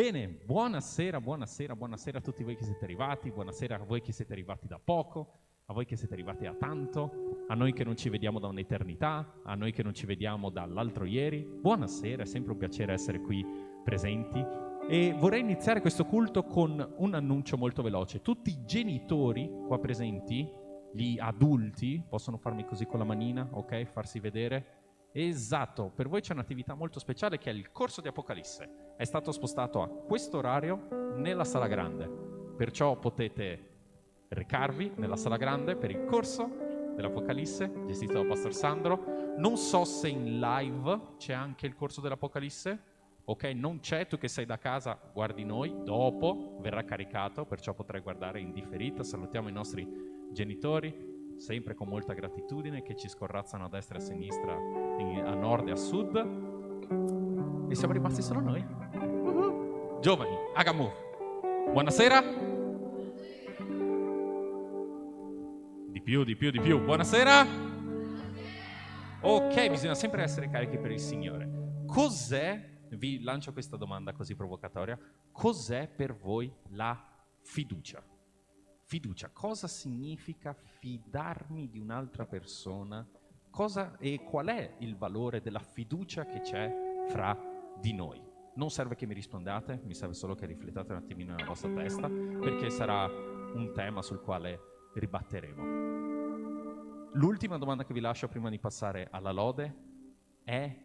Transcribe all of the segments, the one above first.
Bene, buonasera a tutti voi che siete arrivati, buonasera a voi che siete arrivati da poco, a voi che siete arrivati da tanto, a noi che non ci vediamo da un'eternità, a noi che non ci vediamo dall'altro ieri. Buonasera, è sempre un piacere essere qui presenti e vorrei iniziare questo culto con un annuncio molto veloce. Tutti i genitori qua presenti, gli adulti, possono farmi così con la manina, ok? Farsi vedere. Esatto, per voi c'è un'attività molto speciale che è il corso di Apocalisse. È stato spostato a questo orario nella sala grande, perciò potete recarvi nella sala grande per il corso dell'Apocalisse gestito da Pastor Sandro. Non so se in live c'è anche il corso dell'Apocalisse, ok? Non c'è, tu che sei da casa guardi noi, dopo verrà caricato, perciò potrai guardare in differita. Salutiamo i nostri genitori, sempre con molta gratitudine, che ci scorrazzano a destra e a sinistra, a nord e a sud, e siamo rimasti solo noi. Giovani, Agamu, buonasera. Di più, buonasera. Ok, bisogna sempre essere carichi per il Signore. Cos'è, vi lancio questa domanda così provocatoria, cos'è per voi la fiducia? Fiducia, cosa significa fidarmi di un'altra persona? Cosa e qual è il valore della fiducia che c'è fra di noi? Non serve che mi rispondiate, mi serve solo che riflettate un attimino nella vostra testa, perché sarà un tema sul quale ribatteremo. L'ultima domanda che vi lascio prima di passare alla lode è: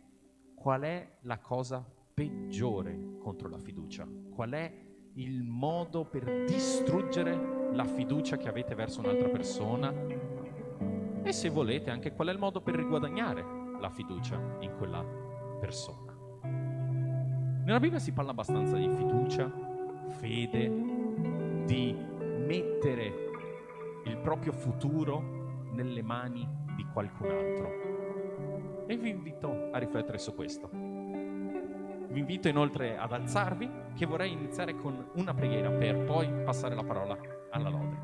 qual è la cosa peggiore contro la fiducia? Qual è il modo per distruggere la fiducia che avete verso un'altra persona? E se volete anche qual è il modo per riguadagnare la fiducia in quella persona? Nella Bibbia si parla abbastanza di fiducia, fede, di mettere il proprio futuro nelle mani di qualcun altro. E vi invito a riflettere su questo. Vi invito inoltre ad alzarvi, che vorrei iniziare con una preghiera per poi passare la parola alla lode.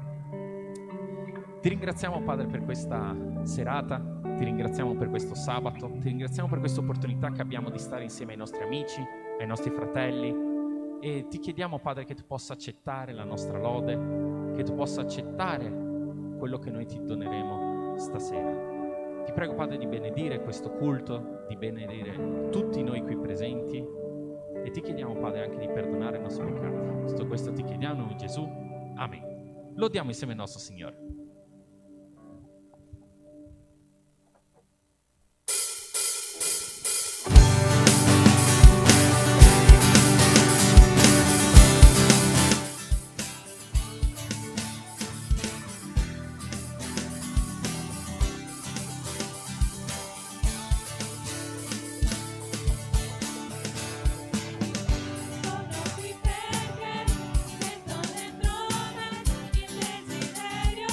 Ti ringraziamo, Padre, per questa serata, ti ringraziamo per questo sabato, ti ringraziamo per questa opportunità che abbiamo di stare insieme ai nostri amici, ai nostri fratelli, e ti chiediamo, Padre, che tu possa accettare la nostra lode, che tu possa accettare quello che noi ti doneremo stasera. Ti prego, Padre, di benedire questo culto, di benedire tutti noi qui presenti, e ti chiediamo, Padre, anche di perdonare i nostri peccati. Tutto questo ti chiediamo in nome di Gesù. Amen. Lodiamo insieme il nostro Signore. Sono qui perché sento dentro me il desiderio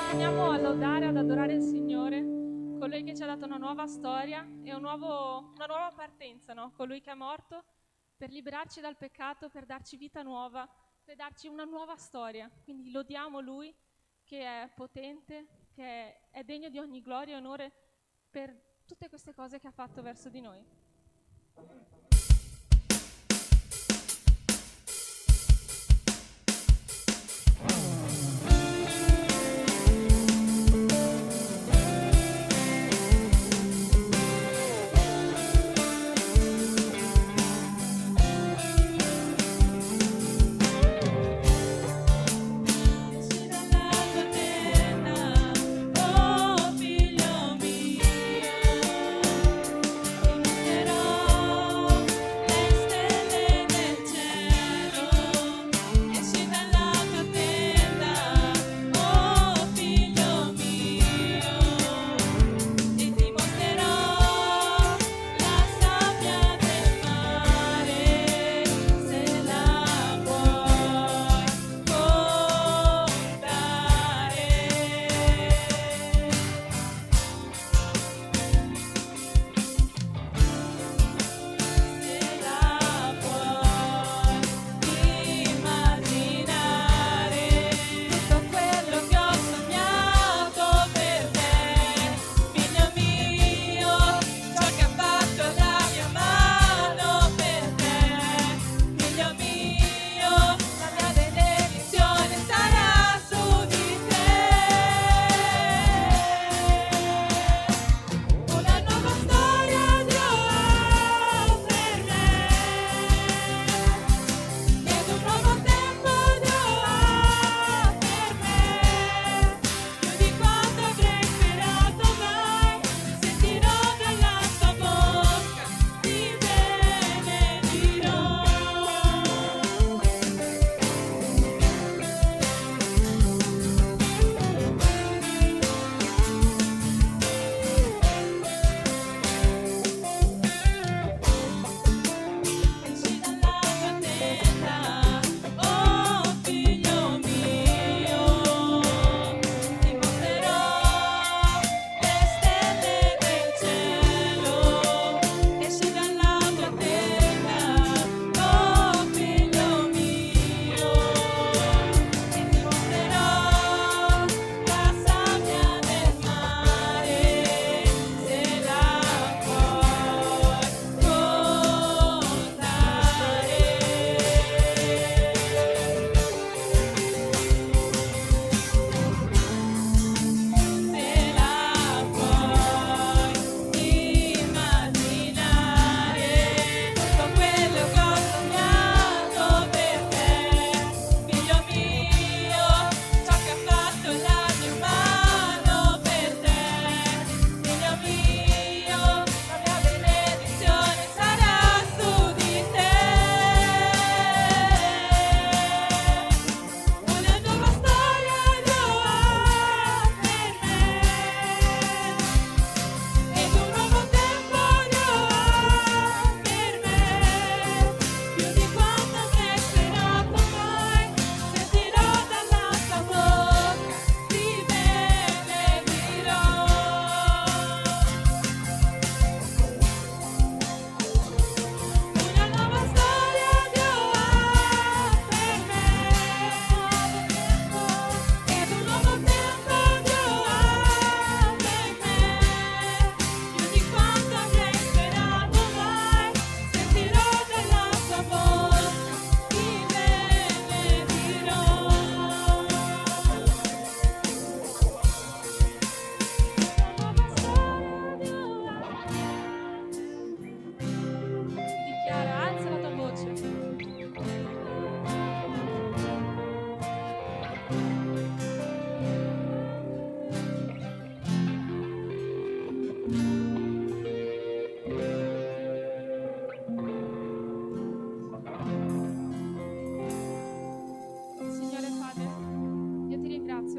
Torniamo a lodare, ad adorare il Signore, colui che ci ha dato una nuova storia e una nuova partenza, no? Colui che è morto per liberarci dal peccato, per darci vita nuova, per darci una nuova storia. Quindi lodiamo Lui che è potente, che è degno di ogni gloria e onore per tutte queste cose che ha fatto verso di noi.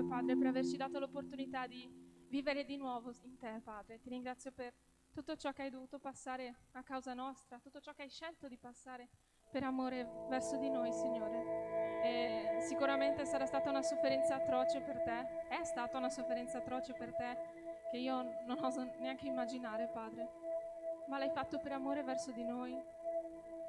Padre, per averci dato l'opportunità di vivere di nuovo in te, Padre. Ti ringrazio per tutto ciò che hai dovuto passare a causa nostra, tutto ciò che hai scelto di passare per amore verso di noi, Signore. E sicuramente sarà stata una sofferenza atroce per te, è stata una sofferenza atroce per te che io non oso neanche immaginare, Padre, ma l'hai fatto per amore verso di noi,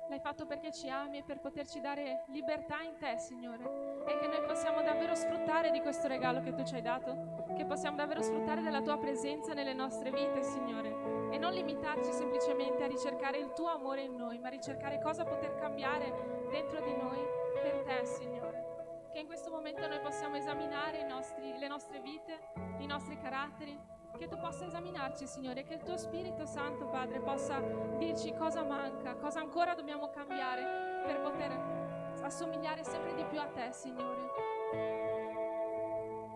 l'hai fatto perché ci ami e per poterci dare libertà in te, Signore, e che noi possiamo davvero sfruttare di questo regalo che tu ci hai dato, che possiamo davvero sfruttare della tua presenza nelle nostre vite, Signore, e non limitarci semplicemente a ricercare il tuo amore in noi, ma ricercare cosa poter cambiare dentro di noi per te, Signore. Che in questo momento noi possiamo esaminare le nostre vite, i nostri caratteri, che tu possa esaminarci, Signore, che il tuo Spirito Santo, Padre, possa dirci cosa manca, cosa ancora dobbiamo cambiare per poter assomigliare sempre di più a te, Signore.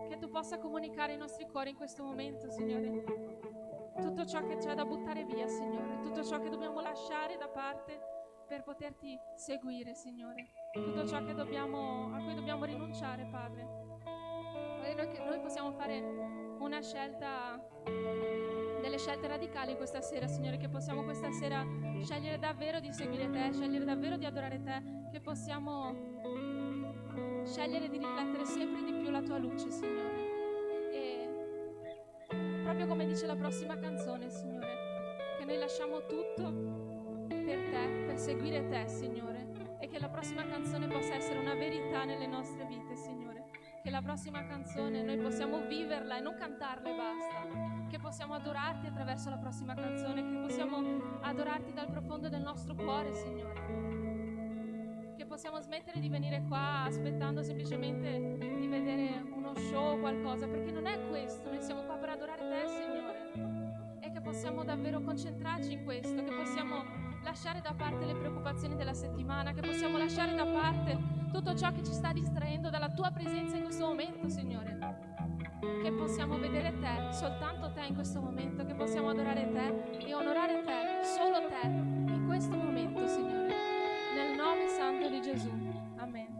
Che tu possa comunicare ai nostri cuori in questo momento, Signore, tutto ciò che c'è da buttare via, Signore, tutto ciò che dobbiamo lasciare da parte per poterti seguire, Signore, tutto ciò che a cui dobbiamo rinunciare, Padre. Noi possiamo fare una scelta, delle scelte radicali questa sera, Signore, che possiamo questa sera scegliere davvero di seguire te, scegliere davvero di adorare te, che possiamo scegliere di riflettere sempre di più la tua luce, Signore. E proprio come dice la prossima canzone, Signore, che noi lasciamo tutto per te, per seguire te, Signore, e che la prossima canzone possa essere una verità nelle nostre vite, Signore, che la prossima canzone noi possiamo viverla e non cantarla e basta, che possiamo adorarti attraverso la prossima canzone, che possiamo adorarti dal profondo del nostro cuore, Signore, che possiamo smettere di venire qua aspettando semplicemente di vedere uno show o qualcosa, perché non è questo, noi siamo qua per adorare te, Signore, e che possiamo davvero concentrarci in questo, che possiamo lasciare da parte le preoccupazioni della settimana, che possiamo lasciare da parte tutto ciò che ci sta distraendo dalla tua presenza in questo momento, Signore, che possiamo vedere te, soltanto te in questo momento, che possiamo adorare te e onorare te, solo te, in questo momento, Signore, nel nome santo di Gesù. Amen.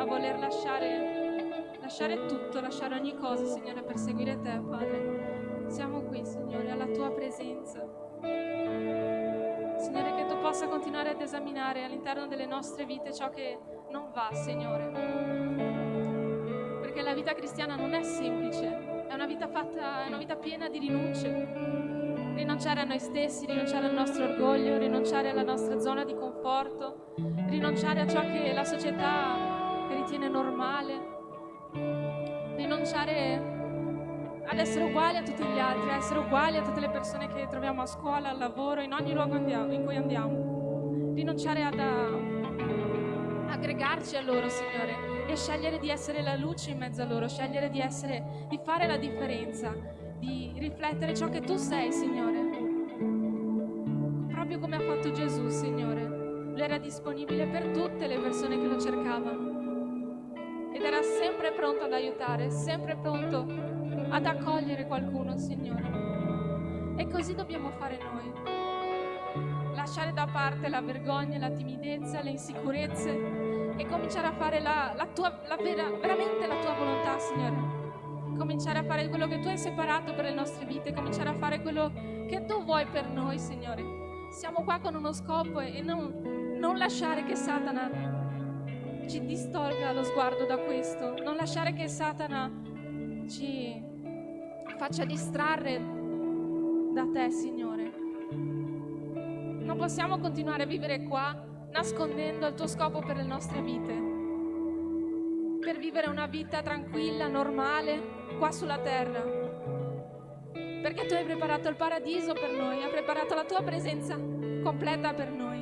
a voler lasciare tutto, lasciare ogni cosa, Signore, per seguire te, Padre. Siamo qui, Signore, alla tua presenza. Signore, che tu possa continuare ad esaminare all'interno delle nostre vite ciò che non va, Signore. Perché la vita cristiana non è semplice, è una vita piena di rinunce. Rinunciare a noi stessi, rinunciare al nostro orgoglio, rinunciare alla nostra zona di conforto, rinunciare a ciò che la società ritiene normale, rinunciare ad essere uguali a tutti gli altri, a essere uguali a tutte le persone che troviamo a scuola, al lavoro, in ogni luogo in cui andiamo. Rinunciare ad aggregarci a loro, Signore, e scegliere di essere la luce in mezzo a loro, scegliere di fare la differenza, di riflettere ciò che tu sei, Signore. Proprio come ha fatto Gesù, Signore. Lui era disponibile per tutte le persone che lo cercavano ed era sempre pronto ad aiutare, sempre pronto ad accogliere qualcuno, Signore. E così dobbiamo fare noi. Lasciare da parte la vergogna, la timidezza, le insicurezze e cominciare a fare veramente la tua volontà, Signore. Cominciare a fare quello che tu hai separato per le nostre vite, cominciare a fare quello che tu vuoi per noi, Signore. Siamo qua con uno scopo e non lasciare che Satana ci distolga lo sguardo da questo, non lasciare che Satana ci faccia distrarre da te, Signore. Non possiamo continuare a vivere qua nascondendo il tuo scopo per le nostre vite, per vivere una vita tranquilla, normale, qua sulla terra, perché tu hai preparato il paradiso per noi, hai preparato la tua presenza completa per noi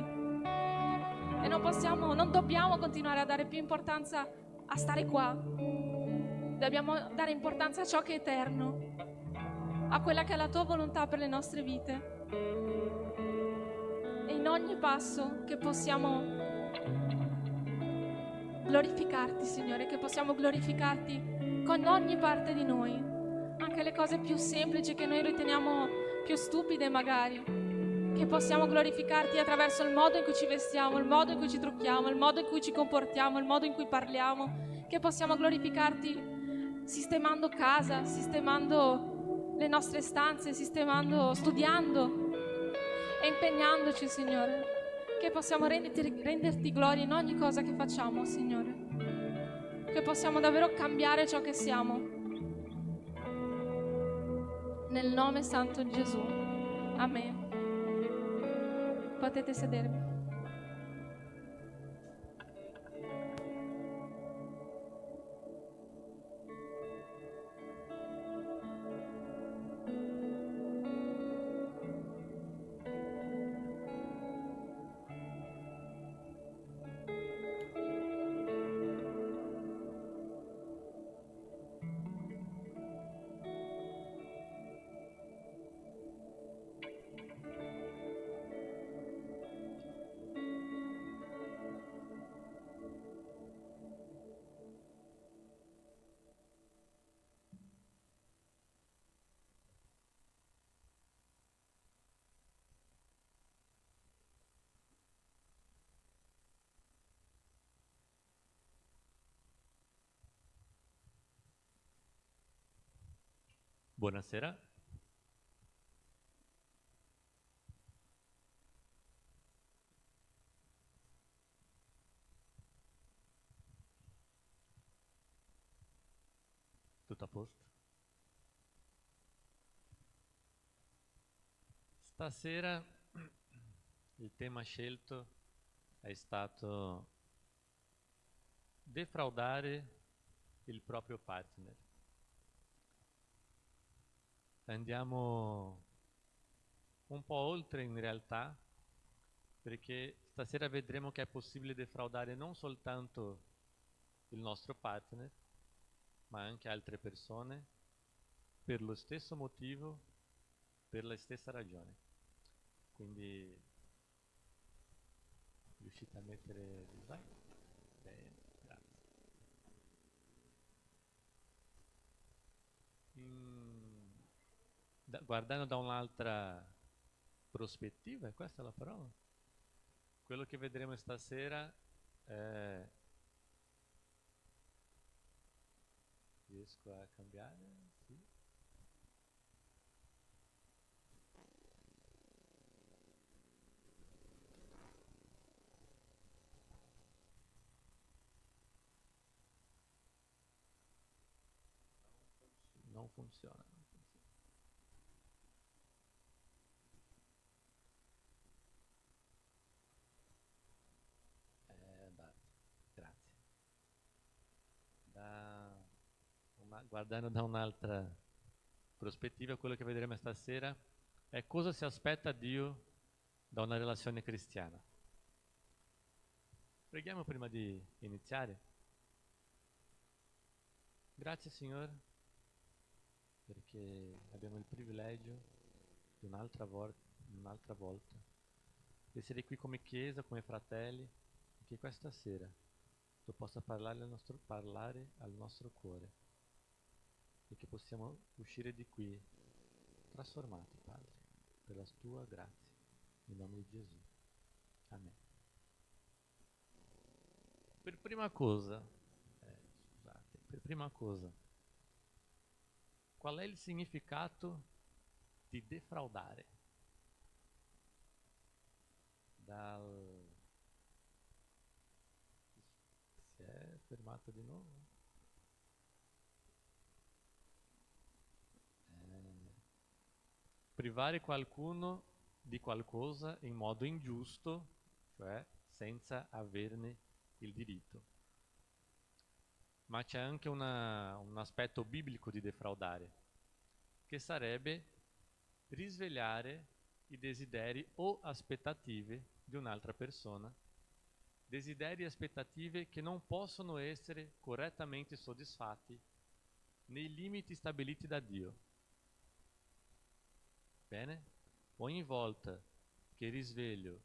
e non dobbiamo continuare a dare più importanza a stare qua, dobbiamo dare importanza a ciò che è eterno, a quella che è la tua volontà per le nostre vite. E in ogni passo che possiamo glorificarti, Signore, che possiamo glorificarti con ogni parte di noi, anche le cose più semplici che noi riteniamo più stupide magari, che possiamo glorificarti attraverso il modo in cui ci vestiamo, il modo in cui ci trucchiamo, il modo in cui ci comportiamo, il modo in cui parliamo, che possiamo glorificarti sistemando casa, sistemando le nostre stanze, studiando e impegnandoci, Signore, che possiamo renderti gloria in ogni cosa che facciamo, Signore, che possiamo davvero cambiare ciò che siamo. Nel nome santo di Gesù. Amen. Potete sedervi. Buonasera. Tutto a posto? Stasera il tema scelto è stato defraudare il proprio partner. Andiamo un po' oltre in realtà, perché stasera vedremo che è possibile defraudare non soltanto il nostro partner, ma anche altre persone, per lo stesso motivo, per la stessa ragione. Quindi riuscite a mettere il slide? Bene, grazie. Guardando da un'altra prospettiva, è questa la parola? Quello che vedremo stasera è Riesco a cambiare? Sì. Non funziona. Non funziona. Andate. Grazie. Guardando da un'altra prospettiva, quello che vedremo stasera è cosa si aspetta Dio da una relazione cristiana. Preghiamo prima di iniziare. Grazie Signore, perché abbiamo il privilegio di un'altra volta di essere qui come Chiesa, come fratelli, e che questa sera tu possa parlare al nostro cuore e che possiamo uscire di qui trasformati, Padre, per la tua grazia, in nome di Gesù. Amen. Per prima cosa, qual è il significato di defraudare? Si è fermato di nuovo? Privare qualcuno di qualcosa in modo ingiusto, cioè senza averne il diritto. Ma c'è anche un aspetto biblico di defraudare, che sarebbe risvegliare i desideri o aspettative di un'altra persona, desideri e aspettative che non possono essere correttamente soddisfatti nei limiti stabiliti da Dio. Bene? Ogni volta che risveglio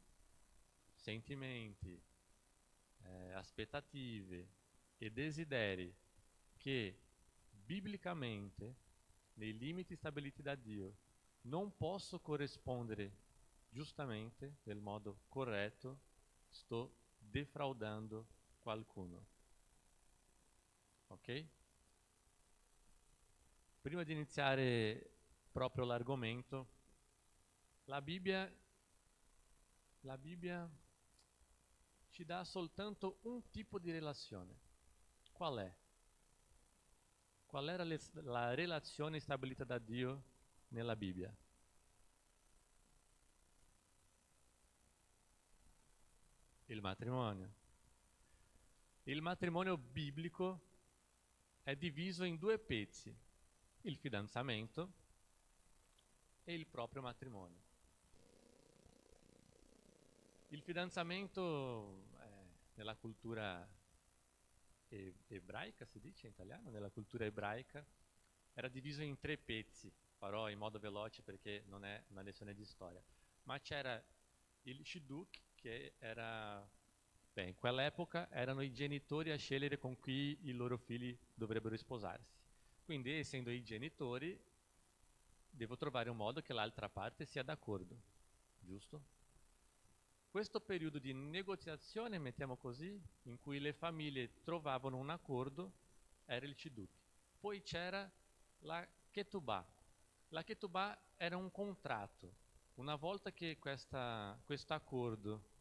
sentimenti, aspettative e desideri che biblicamente, nei limiti stabiliti da Dio, non posso corrispondere giustamente, nel modo corretto, sto defraudando qualcuno. Ok? Prima di iniziare proprio l'argomento, la Bibbia ci dà soltanto un tipo di relazione. Qual è? Qual era la relazione stabilita da Dio nella Bibbia? Il matrimonio. Il matrimonio biblico è diviso in due pezzi: il fidanzamento e il proprio matrimonio. Il fidanzamento nella cultura ebraica, si dice in italiano, nella cultura ebraica, era diviso in tre pezzi. Farò in modo veloce perché non è una lezione di storia. Ma c'era il shidduch, che era, in quell'epoca erano i genitori a scegliere con chi i loro figli dovrebbero sposarsi. Quindi, essendo i genitori, devo trovare un modo che l'altra parte sia d'accordo, giusto? Questo periodo di negoziazione, mettiamo così, in cui le famiglie trovavano un accordo, era il shidduch. Poi c'era la ketubah. La ketubah era un contratto. Una volta che questo accordo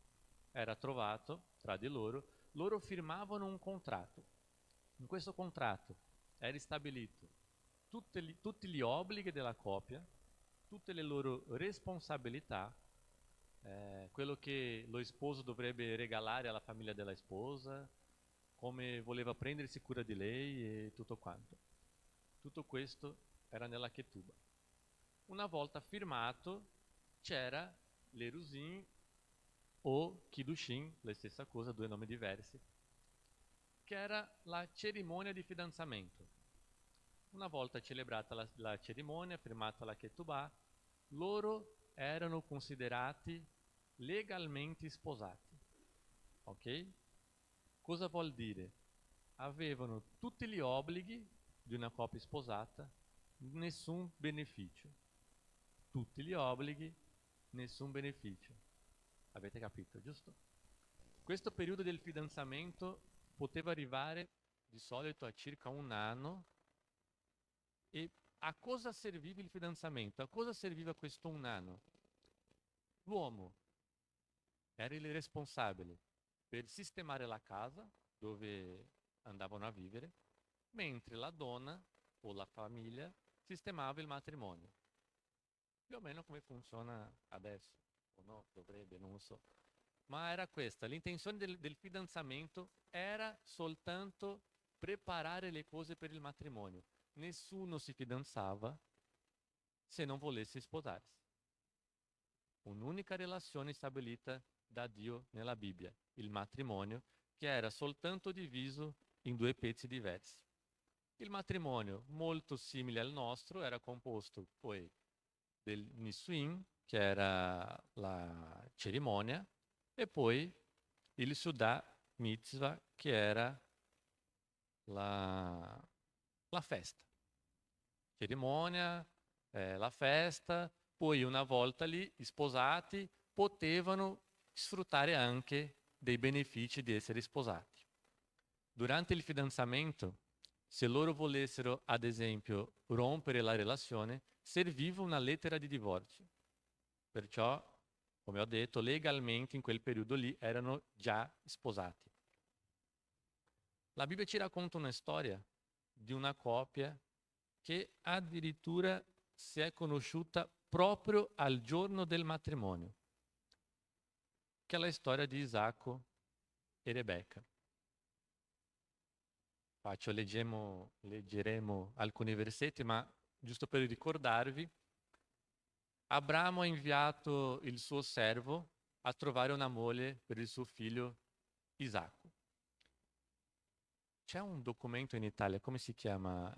era trovato tra di loro firmavano un contratto. In questo contratto era stabilito tutti gli obblighi della coppia, tutte le loro responsabilità, quello che lo sposo dovrebbe regalare alla famiglia della sposa, come voleva prendersi cura di lei e tutto quanto. Tutto questo era nella ketubah. Una volta firmato c'era l'erusin o kiddushin, la stessa cosa, due nomi diversi, che era la cerimonia di fidanzamento. Una volta celebrata la cerimonia, firmata la ketubah, loro erano considerati legalmente sposati. Ok? Cosa vuol dire? Avevano tutti gli obblighi di una coppia sposata, nessun beneficio. Tutti gli obblighi, nessun beneficio. Avete capito, giusto? Questo periodo del fidanzamento poteva arrivare di solito a circa un anno, E a cosa serviva il fidanzamento? A cosa serviva questo 1 anno? L'uomo era il responsabile per sistemare la casa dove andavano a vivere, mentre la donna o la famiglia sistemava il matrimonio. Più o meno come funziona adesso, o no, dovrebbe, non lo so. Ma era questa, l'intenzione del fidanzamento era soltanto preparare le cose per il matrimonio. Nessuno si fidanzava se non volesse sposarsi. Un'unica relazione stabilita da Dio nella Bibbia, il matrimonio, che era soltanto diviso in 2 pezzi diversi. Il matrimonio, molto simile al nostro, era composto poi del Nisuin, che era la cerimonia, e poi il Sudà Mitzvah, che era la festa. Cerimonia, la festa, poi una volta lì, gli sposati potevano sfruttare anche dei benefici di essere sposati. Durante il fidanzamento, se loro volessero, ad esempio, rompere la relazione, serviva una lettera di divorzio. Perciò, come ho detto, legalmente in quel periodo lì erano già sposati. La Bibbia ci racconta una storia di una coppia che addirittura si è conosciuta proprio al giorno del matrimonio, che è la storia di Isacco e Rebecca. Leggeremo alcuni versetti, ma giusto per ricordarvi, Abramo ha inviato il suo servo a trovare una moglie per il suo figlio Isacco. C'è un documento in Italia, come si chiama?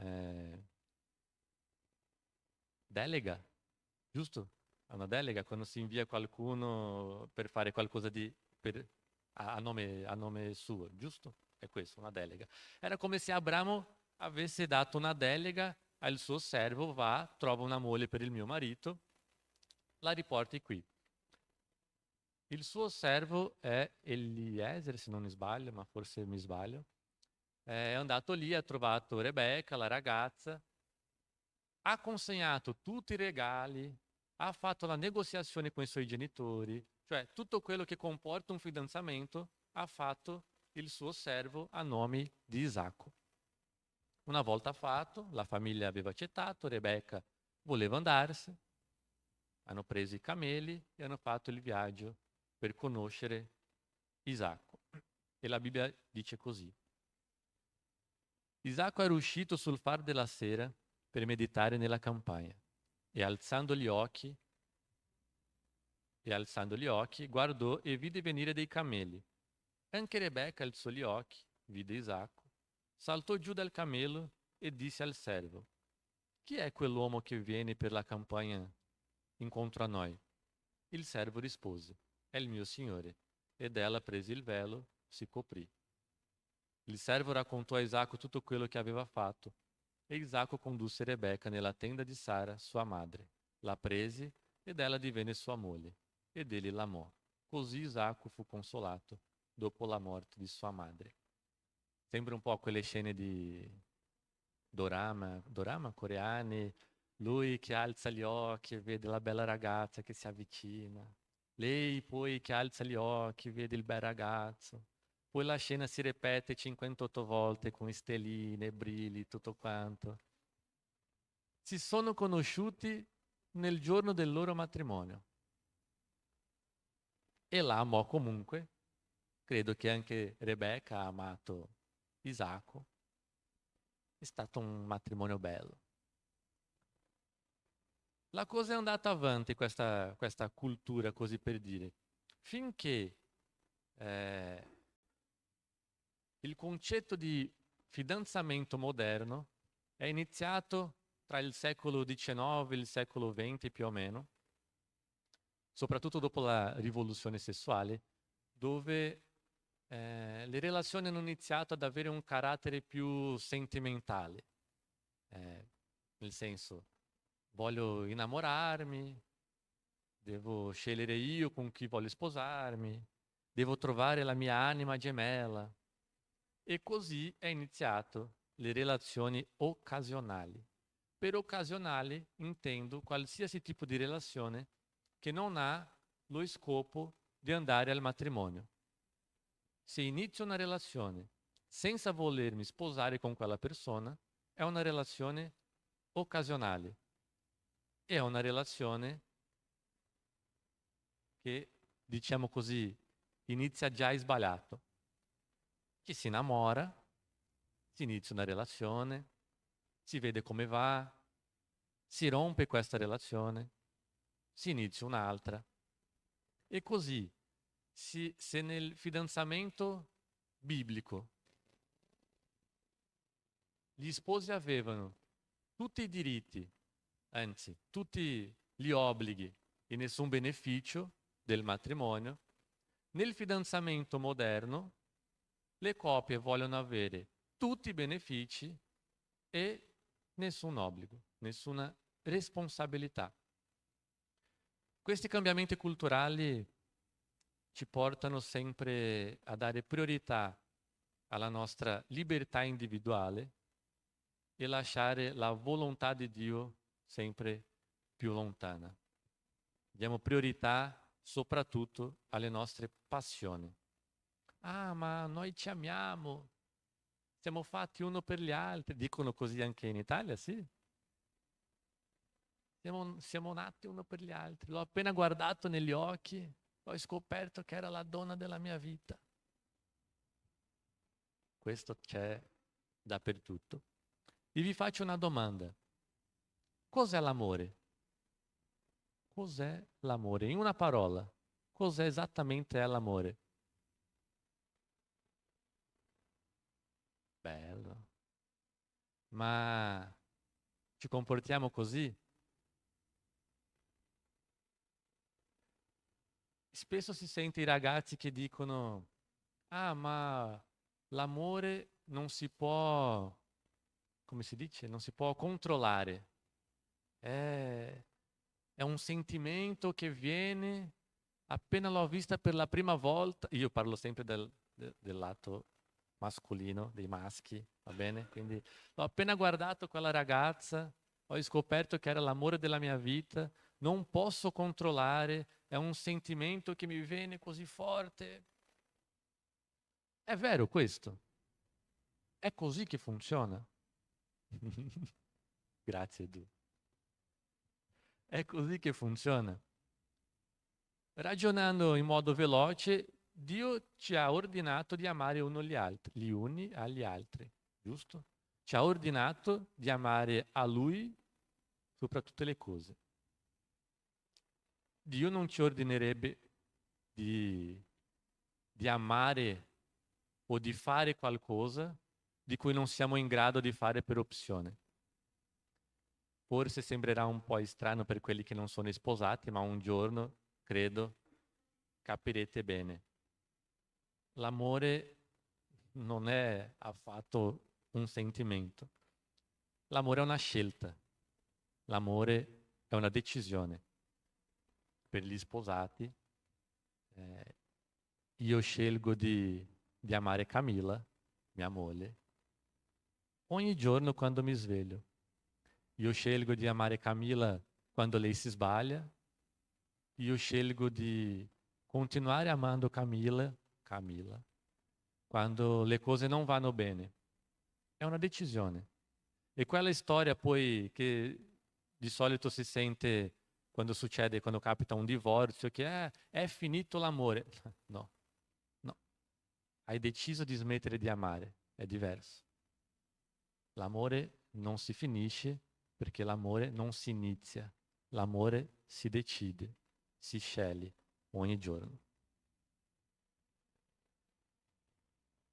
Delega, giusto? È una delega quando si invia qualcuno per fare qualcosa a nome suo, giusto? È questo, una delega. Era come se Abramo avesse dato una delega al suo servo, va, trova una moglie per il mio marito, la riporti qui. Il suo servo è Eliezer, se non mi sbaglio, ma forse mi sbaglio. È andato lì, ha trovato Rebecca, la ragazza, ha consegnato tutti i regali, ha fatto la negoziazione con i suoi genitori, cioè tutto quello che comporta un fidanzamento ha fatto il suo servo a nome di Isacco. Una volta fatto, la famiglia aveva accettato, Rebecca voleva andarsene, hanno preso i cameli e hanno fatto il viaggio per conoscere Isacco. E la Bibbia dice così. Isacco era uscito sul far della sera per meditare nella campagna e alzando gli occhi, guardò e vide venire dei cameli. Anche Rebecca alzò gli occhi, vide Isacco, saltò giù dal camelo e disse al servo: chi è quell'uomo che viene per la campagna incontro a noi? Il servo rispose: è il mio signore. Ed ella prese il velo, si coprì. Il servo raccontò a Isacco tutto quello che aveva fatto. E Isacco condusse Rebecca nella tenda di Sara, sua madre. La prese ed ella divenne sua moglie. Ed egli l'amò. Così Isacco fu consolato dopo la morte di sua madre. Sembra un po' quelle scene di dorama coreani. Lui che alza gli occhi e vede la bella ragazza che si avvicina. Lei poi che alza gli occhi, vede il bel ragazzo. Poi la scena si ripete 58 volte con stelline, brilli, tutto quanto. Si sono conosciuti nel giorno del loro matrimonio. E la amò comunque. Credo che anche Rebecca ha amato Isacco. È stato un matrimonio bello. La cosa è andata avanti, questa cultura, così per dire, finché il concetto di fidanzamento moderno è iniziato tra il secolo XIX e il secolo XX più o meno, soprattutto dopo la rivoluzione sessuale, dove le relazioni hanno iniziato ad avere un carattere più sentimentale, nel senso, voglio innamorarmi, devo scegliere io con chi voglio sposarmi, devo trovare la mia anima gemella. E così è iniziato le relazioni occasionali. Per occasionale intendo qualsiasi tipo di relazione che non ha lo scopo di andare al matrimonio. Se inizio una relazione senza volermi sposare con quella persona, è una relazione occasionale. È una relazione che, diciamo così, inizia già sbagliato. Ci si innamora, si inizia una relazione, si vede come va, si rompe questa relazione, si inizia un'altra. E così, se nel fidanzamento biblico gli sposi avevano tutti i diritti, anzi, tutti gli obblighi e nessun beneficio del matrimonio, nel fidanzamento moderno le coppie vogliono avere tutti i benefici e nessun obbligo, nessuna responsabilità. Questi cambiamenti culturali ci portano sempre a dare priorità alla nostra libertà individuale e lasciare la volontà di Dio sempre più lontana. Diamo priorità soprattutto alle nostre passioni. Ah, ma noi ci amiamo, siamo fatti uno per gli altri. Dicono così anche in Italia, sì? Siamo nati uno per gli altri. L'ho appena guardato negli occhi, ho scoperto che era la donna della mia vita. Questo c'è dappertutto. E vi faccio una domanda. Cos'è l'amore? Cos'è l'amore? In una parola, cos'è esattamente l'amore? Bello. Ma ci comportiamo così? Spesso si sente i ragazzi che dicono: ah, ma l'amore non si può, come si dice, non si può controllare. È un sentimento che viene appena l'ho vista per la prima volta. Io parlo sempre del lato mascolino, dei maschi, va bene? Quindi l'ho appena guardato quella ragazza, ho scoperto che era l'amore della mia vita, non posso controllare, è un sentimento che mi viene così forte. È vero questo? È così che funziona? Grazie, Edu. È così che funziona. Ragionando in modo veloce, Dio ci ha ordinato di amare gli uni agli altri, giusto? Ci ha ordinato di amare a Lui sopra tutte le cose. Dio non ci ordinerebbe di amare o di fare qualcosa di cui non siamo in grado di fare per opzione. Forse sembrerà un po' strano per quelli che non sono sposati, ma un giorno, credo, capirete bene. L'amore non è affatto un sentimento. L'amore è una scelta. L'amore è una decisione. Per gli sposati, io scelgo di amare Camilla, mia moglie, ogni giorno quando mi sveglio. Io scelgo di amare Camilla quando lei si sbaglia. Io scelgo di continuare amando Camilla, quando le cose non vanno bene. È una decisione. E quella storia poi che di solito si sente quando succede, quando capita un divorzio, che è finito l'amore. No, no. Hai deciso di smettere di amare, è diverso. L'amore non si finisce perché l'amore non si inizia. L'amore si decide, si sceglie ogni giorno.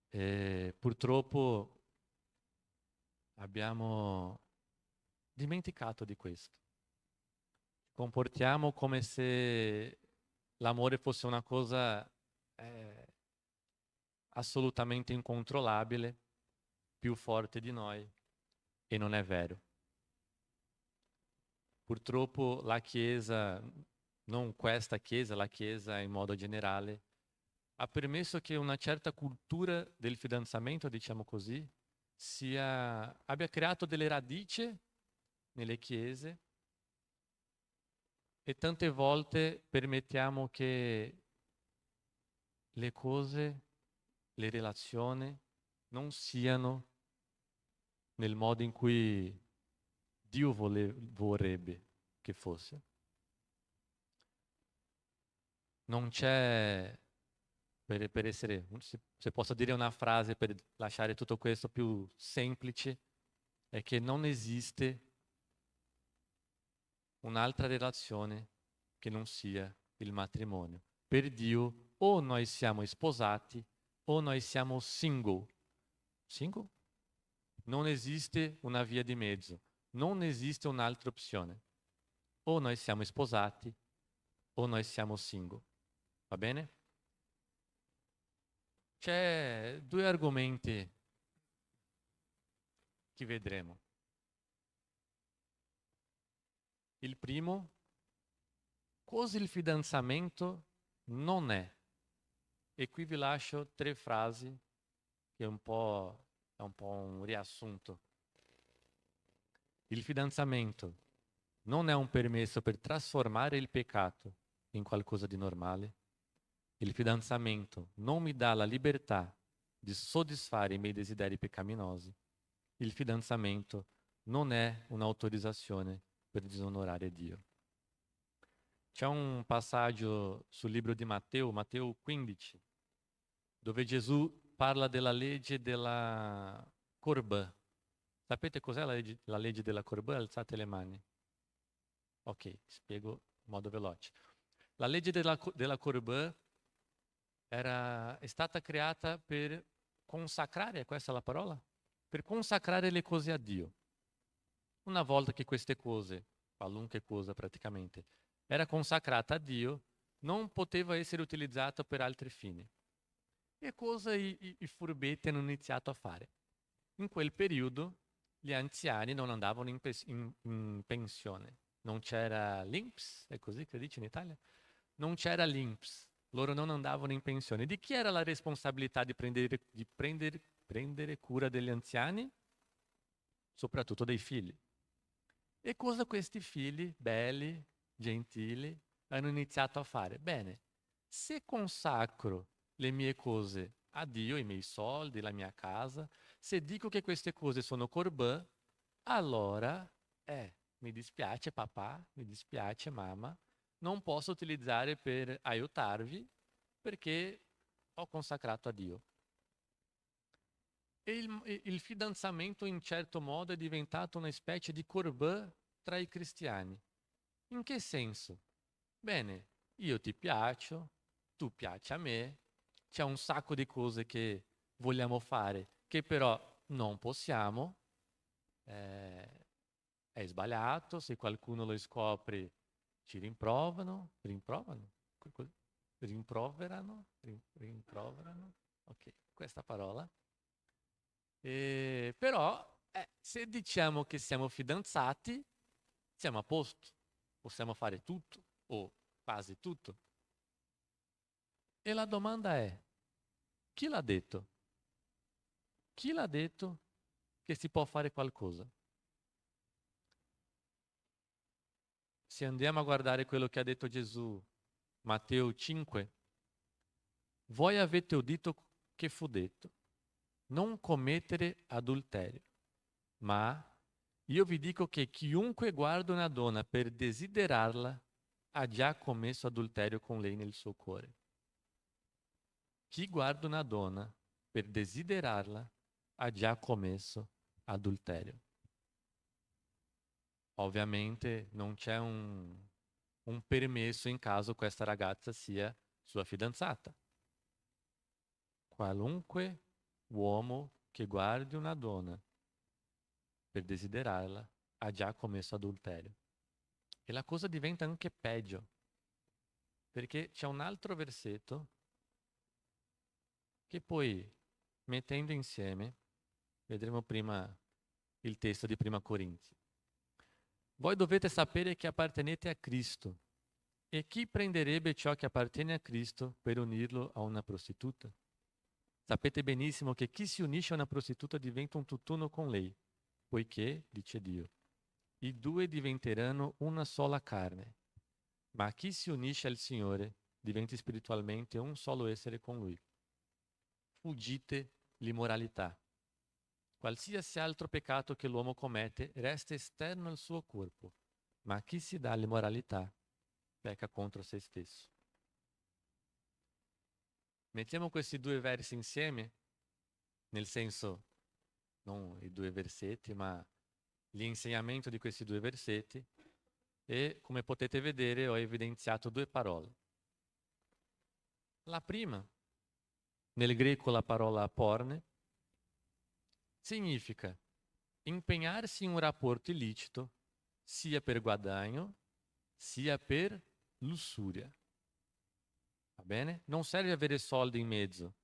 E purtroppo abbiamo dimenticato di questo. Comportiamo come se l'amore fosse una cosa assolutamente incontrollabile, più forte di noi, e non è vero. Purtroppo la Chiesa, non questa Chiesa, la Chiesa in modo generale, ha permesso che una certa cultura del fidanzamento, diciamo così, abbia creato delle radici nelle chiese e tante volte permettiamo che le cose, le relazioni non siano nel modo in cui Dio vorrebbe che fosse. Non c'è, per essere, se posso dire una frase per lasciare tutto questo più semplice, è che non esiste un'altra relazione che non sia il matrimonio. Per Dio o noi siamo sposati o noi siamo single. Single? Non esiste una via di mezzo, non esiste un'altra opzione. O noi siamo sposati o noi siamo single. Va bene? C'è due argomenti che vedremo. Il primo, cosa il fidanzamento non è. E qui vi lascio 3 frasi che è un po' un riassunto. Il fidanzamento non è un permesso per trasformare il peccato in qualcosa di normale. Il fidanzamento non mi dà la libertà di soddisfare i miei desideri peccaminosi. Il fidanzamento non è un'autorizzazione per disonorare Dio. C'è un passaggio sul libro di Matteo, Matteo 15, dove Gesù parla della legge della corbà. Sapete cos'è la legge della corbà? Alzate le mani. Ok, spiego in modo veloce. La legge della corbà è stata creata per consacrare, è questa la parola? Per consacrare le cose a Dio. Una volta che queste cose, qualunque cosa praticamente, era consacrata a Dio, non poteva essere utilizzata per altri fini. E cosa i furbetti hanno iniziato a fare? In quel periodo gli anziani non andavano in pensione. Non c'era l'INPS, è così che dice in Italia? Non c'era l'INPS, loro non andavano in pensione. Di chi era la responsabilità di prendere cura degli anziani? Soprattutto dei figli. E cosa questi figli, belli, gentili, hanno iniziato a fare? Bene, se consacro le mie cose a Dio, i miei soldi, la mia casa, se dico che queste cose sono corbà, allora, mi dispiace papà, mi dispiace mamma, non posso utilizzare per aiutarvi perché ho consacrato a Dio. E il fidanzamento in certo modo è diventato una specie di corbà tra i cristiani. In che senso? Bene, io ti piaccio, tu piaci a me, c'è un sacco di cose che vogliamo fare che però non possiamo, è sbagliato, se qualcuno lo scopre ci rimproverano, ok, questa parola. Però se diciamo che siamo fidanzati, siamo a posto, possiamo fare tutto o quasi tutto. E la domanda è, chi l'ha detto? Chi l'ha detto che si può fare qualcosa? Se andiamo a guardare quello che ha detto Gesù, Matteo 5, voi avete udito che fu detto, non commettere adulterio, ma io vi dico che chiunque guarda una donna per desiderarla ha già commesso adulterio con lei nel suo cuore. Chi guarda una donna per desiderarla ha già commesso adulterio. Ovviamente non c'è un permesso in caso questa ragazza sia sua fidanzata. Qualunque uomo che guardi una donna per desiderarla ha già commesso adulterio. E la cosa diventa anche peggio, perché c'è un altro versetto che poi, mettendo insieme, vedremo prima il testo di Prima Corinzi. Voi dovete sapere che appartenete a Cristo. E chi prenderebbe ciò che appartiene a Cristo per unirlo a una prostituta? Sapete benissimo che chi si unisce a una prostituta diventa un tutt'uno con lei, poiché, dice Dio, i due diventeranno una sola carne. Ma chi si unisce al Signore diventa spiritualmente un solo essere con Lui. Fuggite l'immoralità. Qualsiasi altro peccato che l'uomo commette resta esterno al suo corpo, ma chi si dà all'immoralità pecca contro se stesso. Mettiamo questi due versi insieme, nel senso, non i due versetti, ma l'insegnamento di questi due versetti, e come potete vedere ho evidenziato due parole. La prima, nel greco la parola porne, significa impegnarsi in un rapporto illicito sia per guadagno sia per lussuria. Va bene? Non serve avere soldi in mezzo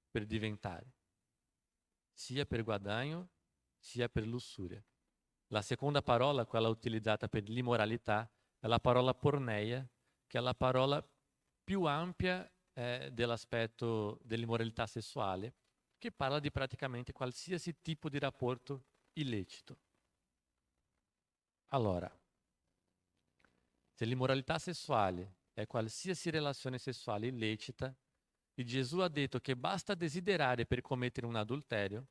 per diventare, sia per guadagno sia per lussuria. La seconda parola, quella utilizzata per l'immoralità, è la parola porneia, che è la parola più ampia dell'aspetto dell'immoralità sessuale, che parla di praticamente qualsiasi tipo di rapporto illecito. Allora, se l'immoralità sessuale è qualsiasi relazione sessuale illecita, e Gesù ha detto che basta desiderare per commettere un adulterio,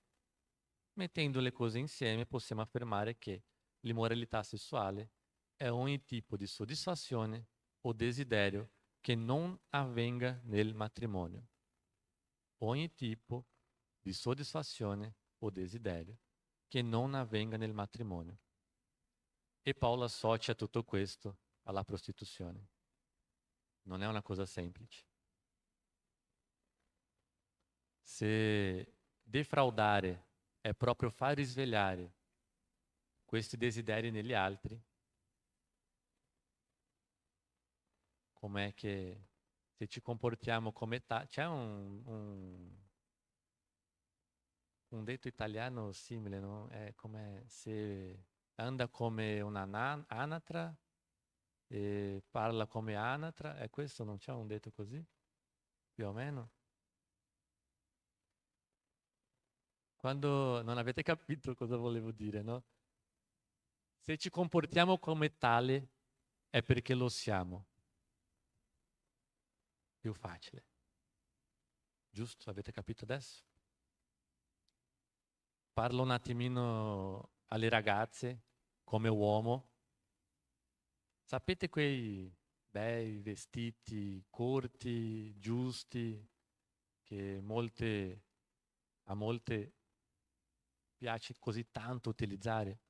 mettendo le cose insieme possiamo affermare che l'immoralità sessuale è ogni tipo di soddisfazione o desiderio che non avvenga nel matrimonio. Ogni tipo di soddisfazione o desiderio che non avvenga nel matrimonio. E Paolo associa tutto questo alla prostituzione. Non è una cosa semplice. Se defraudare è proprio far risvegliare questi desideri negli altri, com'è che se ci comportiamo come tali, c'è un detto italiano simile, no? È come se anda come un'anatra e parla come anatra, è questo, non c'è un detto così? Più o meno? Quando non avete capito cosa volevo dire, no? Se ci comportiamo come tale è perché lo siamo. Più facile. Giusto? Avete capito adesso? Parlo un attimino alle ragazze come uomo. Sapete quei bei vestiti corti, giusti, che a molte piace così tanto utilizzare?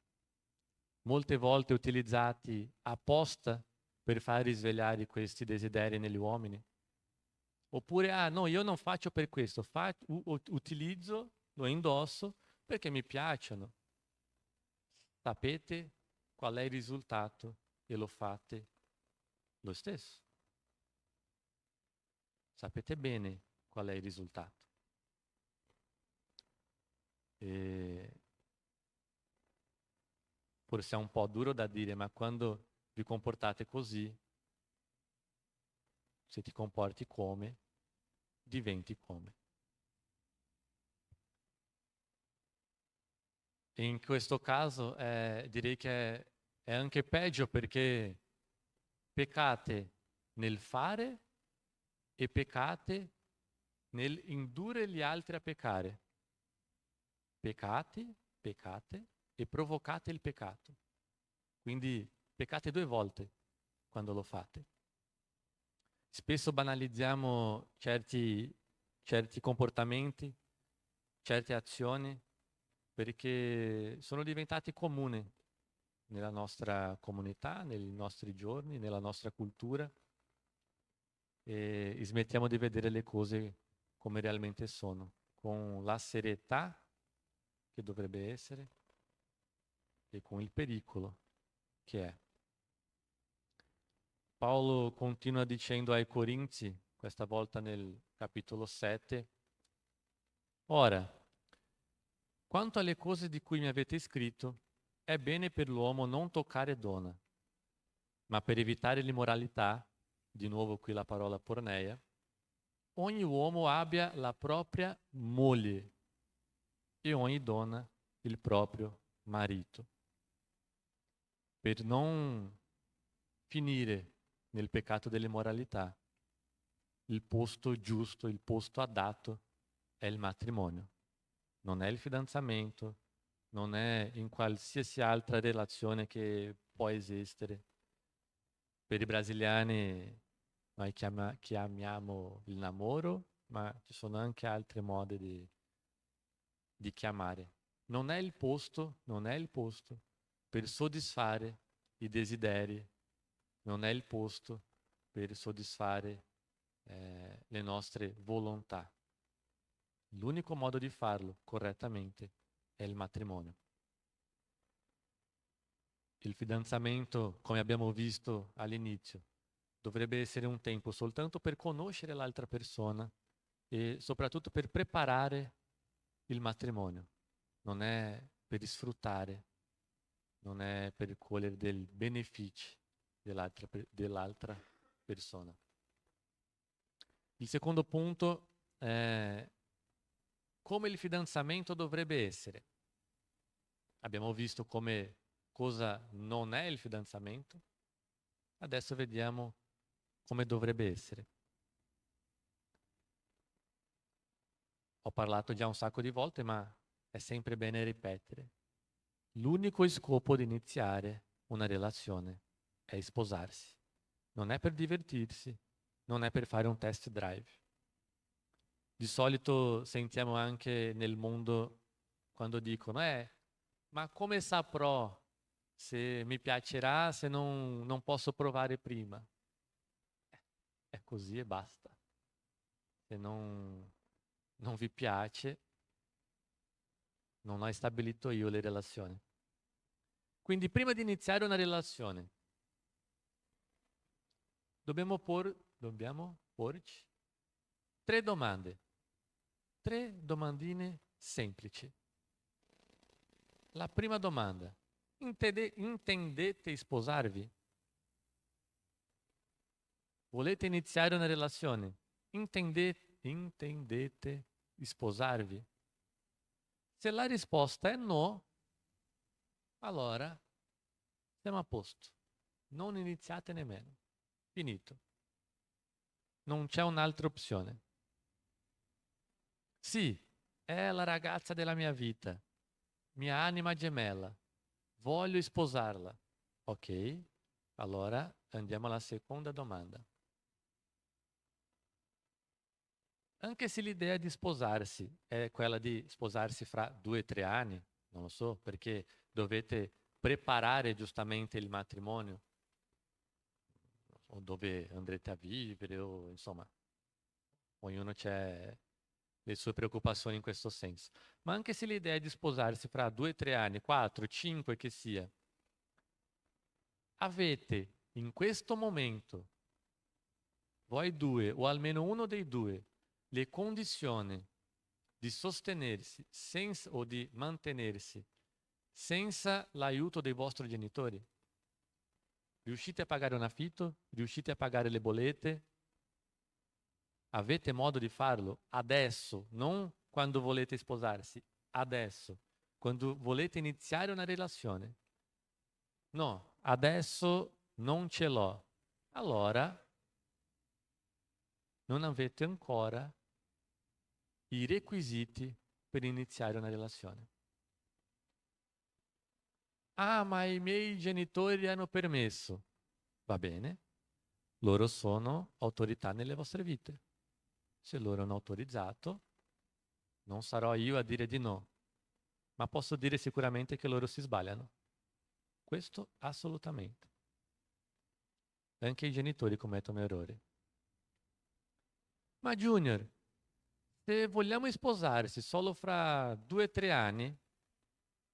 Molte volte utilizzati apposta per far risvegliare questi desideri negli uomini. Oppure, ah no, io non faccio per questo, utilizzo, lo indosso perché mi piacciono. Sapete qual è il risultato e lo fate lo stesso. Sapete bene qual è il risultato. E forse è un po' duro da dire, ma quando vi comportate così, se ti comporti come, diventi come. E in questo caso direi che è anche peggio perché peccate nel fare e peccate nel indurre gli altri a peccare. Peccate e provocate il peccato. Quindi peccate due volte quando lo fate. Spesso banalizziamo certi comportamenti, certe azioni, perché sono diventati comuni nella nostra comunità, nei nostri giorni, nella nostra cultura, e smettiamo di vedere le cose come realmente sono, con la serietà che dovrebbe essere e con il pericolo che è. Paolo continua dicendo ai Corinzi, questa volta nel capitolo 7, ora, quanto alle cose di cui mi avete scritto, è bene per l'uomo non toccare donna, ma per evitare l'immoralità, di nuovo qui la parola porneia, ogni uomo abbia la propria moglie e ogni donna il proprio marito. per non finire nel peccato dell'immoralità, il posto giusto, il posto adatto è il matrimonio. Non è il fidanzamento, non è in qualsiasi altra relazione che può esistere. Per i brasiliani noi chiamiamo il namoro, ma ci sono anche altri modi di chiamare. Non è il posto per soddisfare i desideri, non è il posto per soddisfare le nostre volontà. L'unico modo di farlo correttamente è il matrimonio. Il fidanzamento, come abbiamo visto all'inizio, dovrebbe essere un tempo soltanto per conoscere l'altra persona e soprattutto per preparare il matrimonio. Non è per sfruttare, non è per cogliere dei benefici dell'altra persona. Il secondo punto è come il fidanzamento dovrebbe essere. Abbiamo visto cosa non è il fidanzamento. Adesso vediamo come dovrebbe essere. Ho parlato già un sacco di volte, ma è sempre bene ripetere. L'unico scopo di iniziare una relazione è sposarsi. Non è per divertirsi, non è per fare un test drive. Di solito sentiamo anche nel mondo quando dicono, ma come saprò se mi piacerà se non posso provare prima? È così e basta. Se non vi piace, non ho stabilito io le relazioni. Quindi prima di iniziare una relazione, dobbiamo porci 3 domande. 3 domandine semplici. La prima domanda: intendete sposarvi? Volete iniziare una relazione? Intendete sposarvi? Se la risposta è no, allora siamo a posto. Non iniziate nemmeno. Finito. Non c'è un'altra opzione. Sì, è la ragazza della mia vita, mia anima gemella. Voglio sposarla. Ok, allora andiamo alla seconda domanda. Anche se l'idea di sposarsi è quella di sposarsi fra 2 o 3 anni, non lo so, perché dovete preparare giustamente il matrimonio, o dove andrete a vivere, o insomma, ognuno ha le sue preoccupazioni in questo senso. Ma anche se l'idea è di sposarsi fra 2 o 3 anni, 4, 5 che sia, avete in questo momento, voi due o almeno uno dei due, le condizioni di sostenersi o di mantenersi senza l'aiuto dei vostri genitori? Riuscite a pagare un affitto? Riuscite a pagare le bollette? Avete modo di farlo adesso, non quando volete sposarsi, adesso, quando volete iniziare una relazione. No, adesso non ce l'ho. Allora non avete ancora i requisiti per iniziare una relazione. Ah, ma i miei genitori hanno permesso. Va bene, loro sono autorità nelle vostre vite. Se loro hanno autorizzato, non sarò io a dire di no, ma posso dire sicuramente che loro si sbagliano. Questo assolutamente. Anche i genitori commettono errori. Ma Junior, se vogliamo sposarsi solo fra 2 o 3 anni,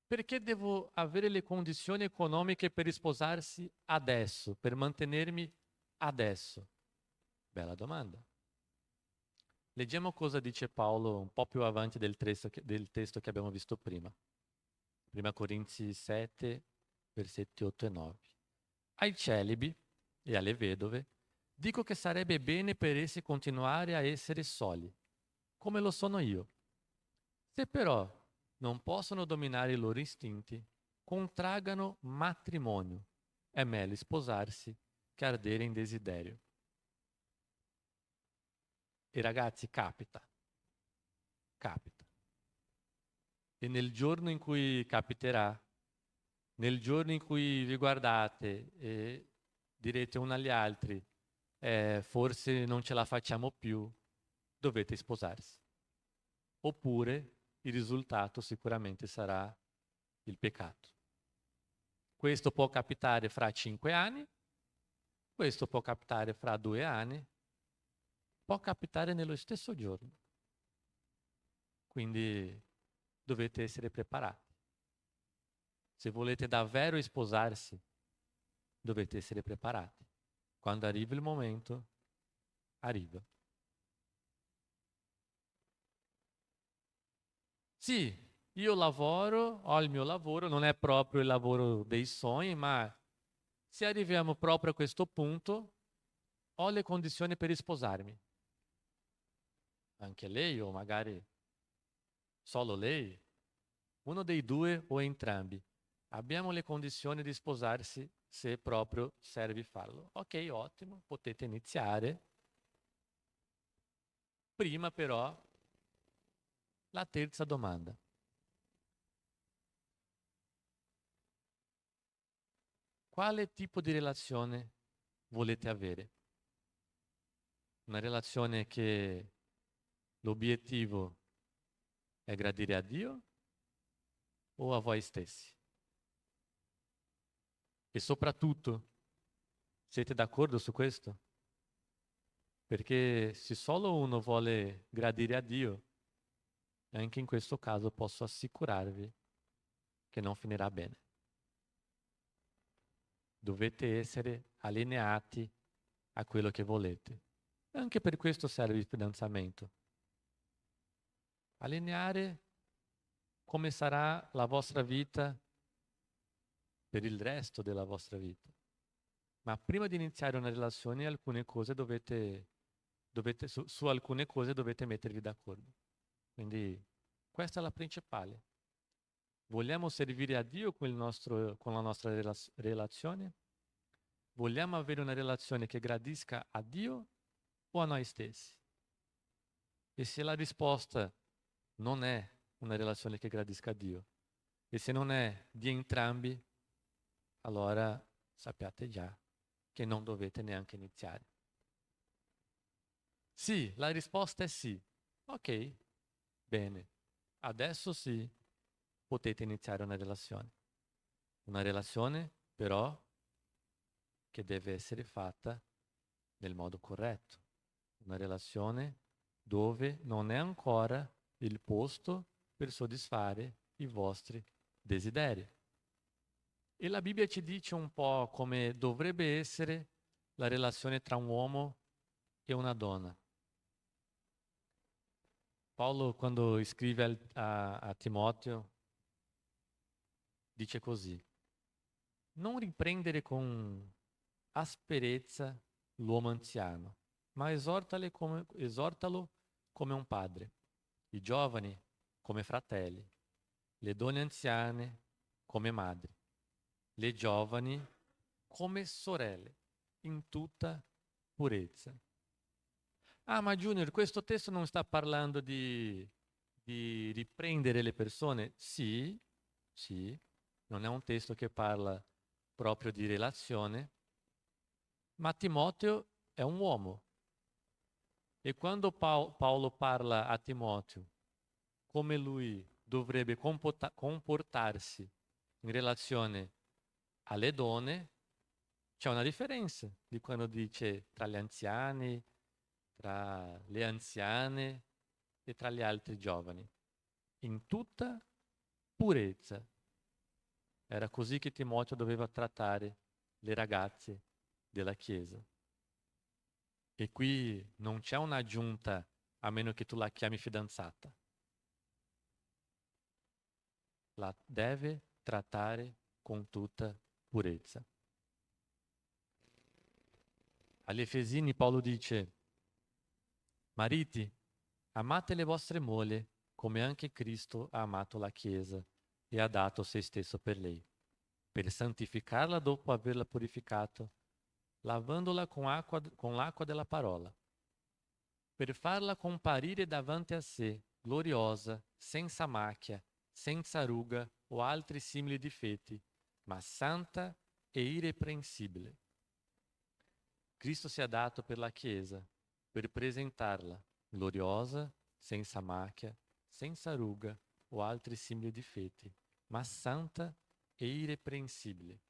perché devo avere le condizioni economiche per sposarsi adesso, per mantenermi adesso? Bella domanda. Leggiamo cosa dice Paolo un po' più avanti del testo che abbiamo visto prima. Prima Corinzi 7, versetti 8 e 9. Ai celibi e alle vedove dico che sarebbe bene per essi continuare a essere soli, come lo sono io. Se però non possono dominare i loro istinti, contraggano matrimonio è meglio sposarsi che ardere in desiderio. E ragazzi, capita. E nel giorno in cui capiterà, nel giorno in cui vi guardate e direte uno agli altri, forse non ce la facciamo più, dovete sposarsi. Oppure il risultato sicuramente sarà il peccato. Questo può capitare fra 5 anni, questo può capitare fra 2 anni, può capitare nello stesso giorno. Quindi dovete essere preparati. Se volete davvero sposarsi, dovete essere preparati. Quando arriva il momento, arriva. Sì, io lavoro, ho il mio lavoro, non è proprio il lavoro dei sogni, ma se arriviamo proprio a questo punto, ho le condizioni per sposarmi. Anche lei o magari solo lei, uno dei due o entrambi. Abbiamo le condizioni di sposarsi se proprio serve farlo. Ok, ottimo, potete iniziare. Prima però la terza domanda. Quale tipo di relazione volete avere? Una relazione che l'obiettivo è gradire a Dio o a voi stessi? E soprattutto, siete d'accordo su questo? Perché se solo uno vuole gradire a Dio, anche in questo caso posso assicurarvi che non finirà bene. Dovete essere allineati a quello che volete. Anche per questo serve il fidanzamento. Allineare come sarà la vostra vita per il resto della vostra vita. Ma prima di iniziare una relazione, alcune cose su alcune cose dovete mettervi d'accordo. Quindi questa è la principale. Vogliamo servire a Dio con la nostra relazione? Vogliamo avere una relazione che gradisca a Dio o a noi stessi? E se la risposta non è una relazione che gradisca a Dio, e se non è di entrambi, allora sappiate già che non dovete neanche iniziare. Sì, la risposta è sì. Ok, bene. Adesso sì, potete iniziare una relazione. Una relazione, però, che deve essere fatta nel modo corretto. Una relazione dove non è ancora il posto per soddisfare i vostri desideri. E la Bibbia ci dice un po' come dovrebbe essere la relazione tra un uomo e una donna. Paolo, quando scrive a Timoteo, dice così: non riprendere con asperezza l'uomo anziano, ma esortalo come un padre, i giovani come fratelli, le donne anziane come madri, le giovani come sorelle, in tutta purezza. Ah, ma Junior, questo testo non sta parlando di riprendere le persone? Sì, sì, non è un testo che parla proprio di relazione, ma Timoteo è un uomo. E quando Paolo parla a Timoteo come lui dovrebbe comportarsi in relazione alle donne, c'è una differenza di quando dice tra gli anziani, tra le anziane e tra gli altri giovani. In tutta purezza. Era così che Timoteo doveva trattare le ragazze della Chiesa. E qui non c'è un'aggiunta a meno che tu la chiami fidanzata. La deve trattare con tutta purezza. Agli Efesini Paolo dice: mariti, amate le vostre mogli come anche Cristo ha amato la Chiesa e ha dato se stesso per lei, per santificarla dopo averla purificato, lavandola con l'acqua della parola, per farla comparire davanti a sé, gloriosa, senza macchia, senza ruga o altri simili difetti, ma santa e irrepreensibile. Cristo si è dato per la Chiesa, per presentarla gloriosa, senza macchia, senza ruga o altri simili difetti, ma santa e irrepreensibile.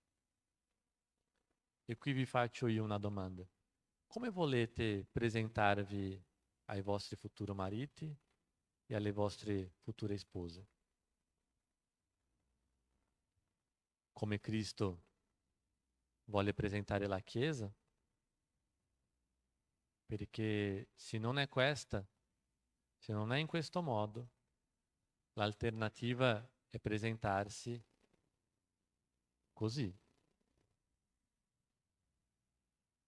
E qui vi faccio io una domanda. Come volete presentarvi ai vostri futuri mariti e alle vostre future spose? Come Cristo vuole presentare la Chiesa? Perché se non è questa, se non è in questo modo, l'alternativa è presentarsi così.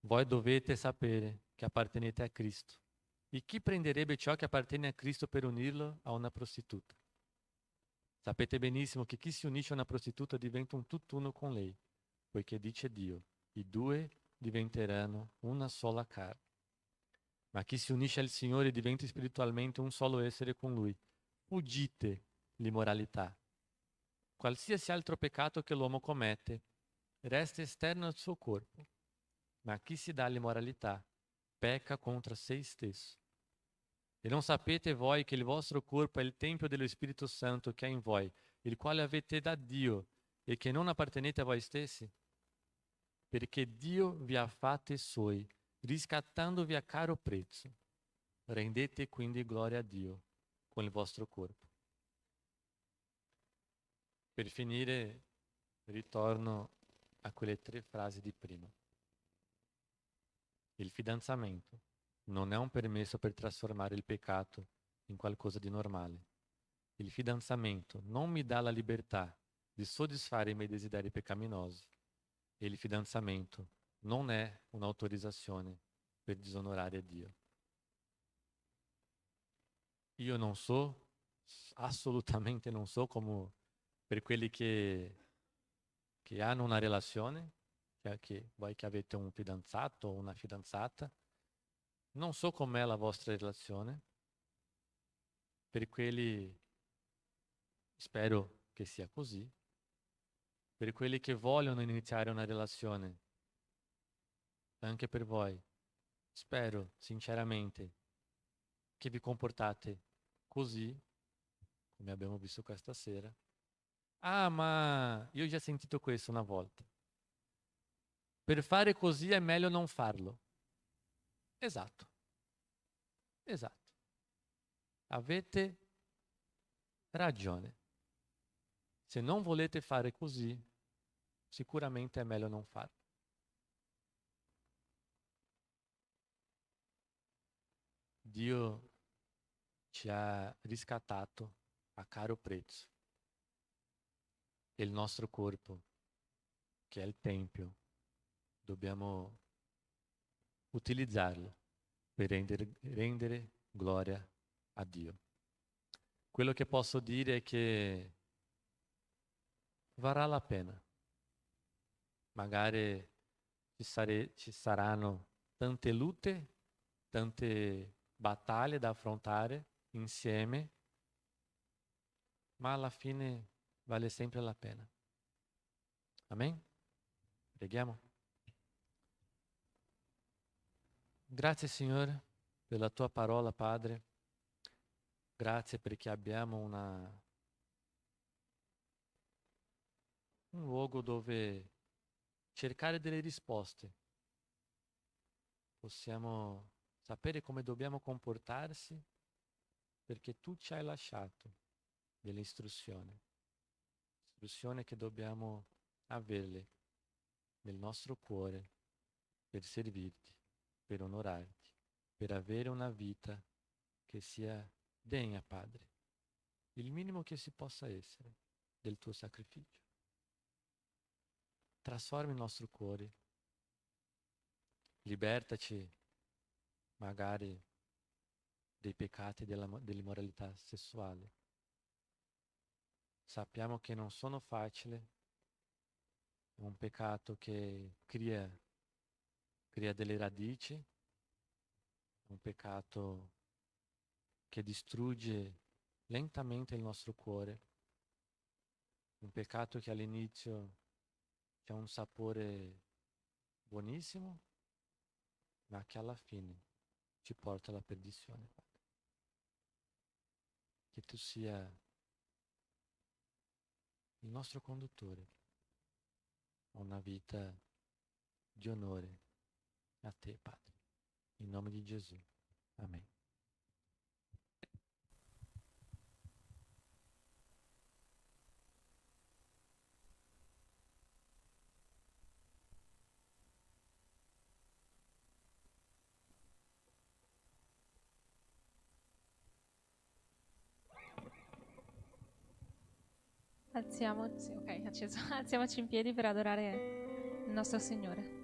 Voi dovete sapere che appartenete a Cristo. E chi prenderebbe ciò che appartiene a Cristo per unirlo a una prostituta? Sapete benissimo che chi si unisce a una prostituta diventa un tutt'uno con lei, poiché dice Dio, i due diventeranno una sola carne. Ma chi si unisce al Signore diventa spiritualmente un solo essere con Lui. Fuggite l'immoralità. Qualsiasi altro peccato che l'uomo commette resta esterno al suo corpo, ma chi si dà all'immoralità pecca contro se stesso. E non sapete voi che il vostro corpo è il tempio dello Spirito Santo che è in voi, il quale avete da Dio e che non appartenete a voi stessi? Perché Dio vi ha fatti suoi, riscattandovi a caro prezzo. Rendete quindi gloria a Dio con il vostro corpo. Per finire, ritorno a quelle 3 frasi di prima. Il fidanzamento non è un permesso per trasformare il peccato in qualcosa di normale. Il fidanzamento non mi dà la libertà di soddisfare i miei desideri peccaminosi. E il fidanzamento non è un'autorizzazione per disonorare Dio. Io non so, assolutamente non so come per quelli che hanno una relazione, che voi che avete un fidanzato o una fidanzata, non so com'è la vostra relazione. Per quelli spero che sia così. Per quelli che vogliono iniziare una relazione, anche per voi, spero sinceramente che vi comportate così, come abbiamo visto questa sera. Ah, ma io ho già sentito questo una volta. Per fare così è meglio non farlo. Esatto, esatto. Avete ragione. Se non volete fare così, sicuramente è meglio non farlo. Dio ci ha riscattato a caro prezzo e il nostro corpo, che è il Tempio, dobbiamo utilizzarlo per rendere gloria a Dio. Quello che posso dire è che varrà la pena. Magari ci saranno tante lutte, tante battaglie da affrontare insieme, ma alla fine vale sempre la pena. Amen? Preghiamo. Grazie Signore per la tua parola, Padre. Grazie perché abbiamo un luogo dove cercare delle risposte. Possiamo sapere come dobbiamo comportarsi perché tu ci hai lasciato delle istruzioni che dobbiamo averle nel nostro cuore per servirti, per onorarti, per avere una vita che sia degna, Padre, il minimo che si possa essere del tuo sacrificio. Trasforma il nostro cuore, libertaci magari dei peccati dell'immoralità sessuale. Sappiamo che non sono facili, è un peccato che crea delle radici, è un peccato che distrugge lentamente il nostro cuore, un peccato che all'inizio c'è un sapore buonissimo, ma che alla fine ci porta alla perdizione, Padre. Che tu sia il nostro conduttore a una vita di onore a te, Padre. In nome di Gesù. Amen. Alziamoci in piedi per adorare il nostro Signore.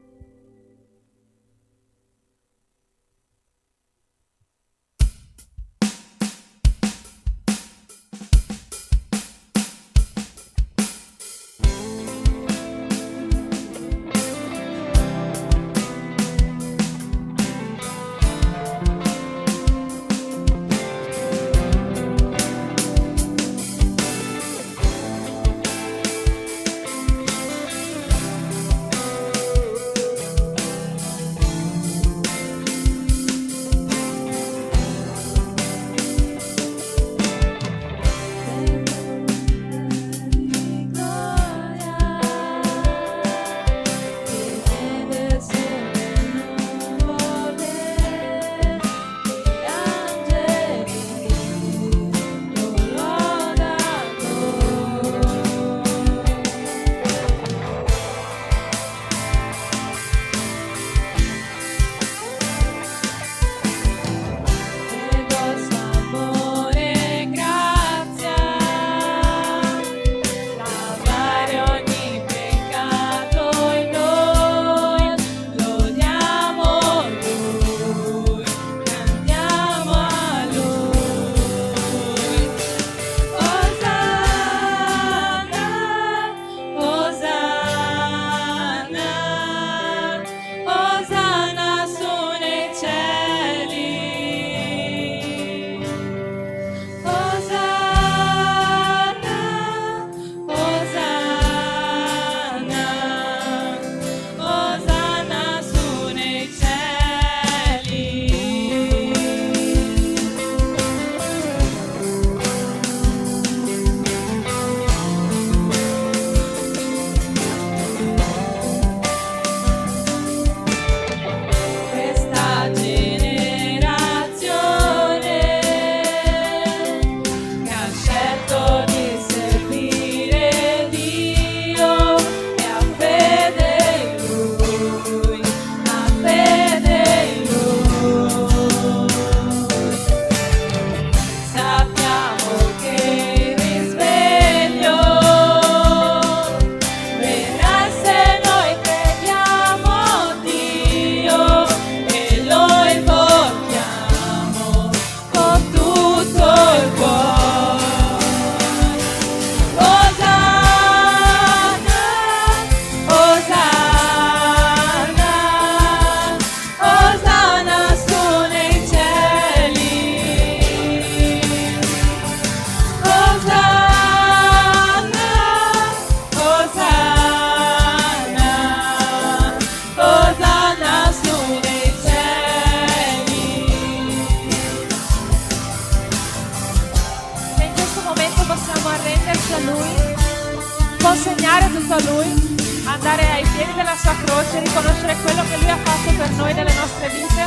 consegnare tutto a Lui, andare ai piedi della sua croce, riconoscere quello che Lui ha fatto per noi nelle nostre vite.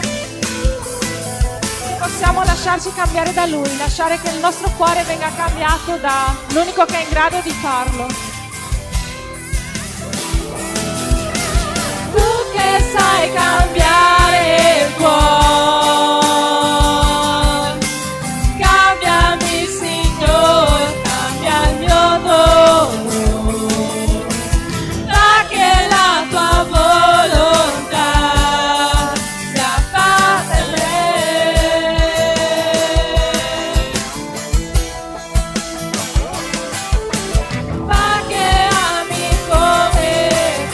Possiamo lasciarci cambiare da Lui, lasciare che il nostro cuore venga cambiato da l'unico che è in grado di farlo. Tu che sai cambiare il cuore, cambiami Signore, cambia il mio dono, fa che la tua volontà sia fatta in me. Fa che ami come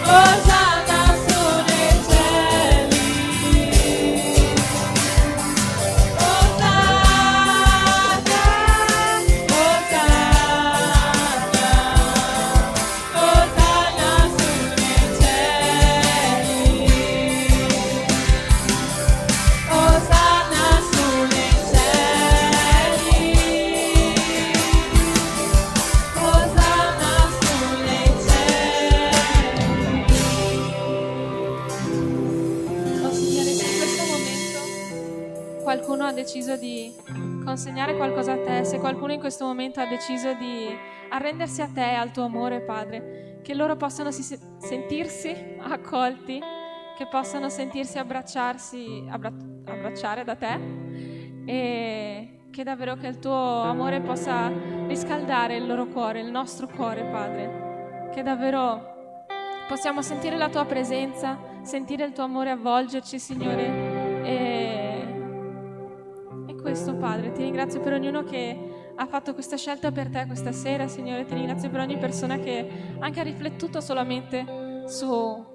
Osanna sui cieli. Qualcuno ha deciso di consegnare qualcosa a te, se qualcuno in questo momento ha deciso di arrendersi a te, al tuo amore, Padre, che loro possano sentirsi accolti, che possano sentirsi abbracciare da te e che davvero che il tuo amore possa riscaldare il loro cuore, il nostro cuore, Padre, che davvero possiamo sentire la tua presenza, sentire il tuo amore avvolgerci, Signore, e questo, Padre, ti ringrazio per ognuno che ha fatto questa scelta per te questa sera, Signore. Ti ringrazio per ogni persona che anche ha riflettuto solamente su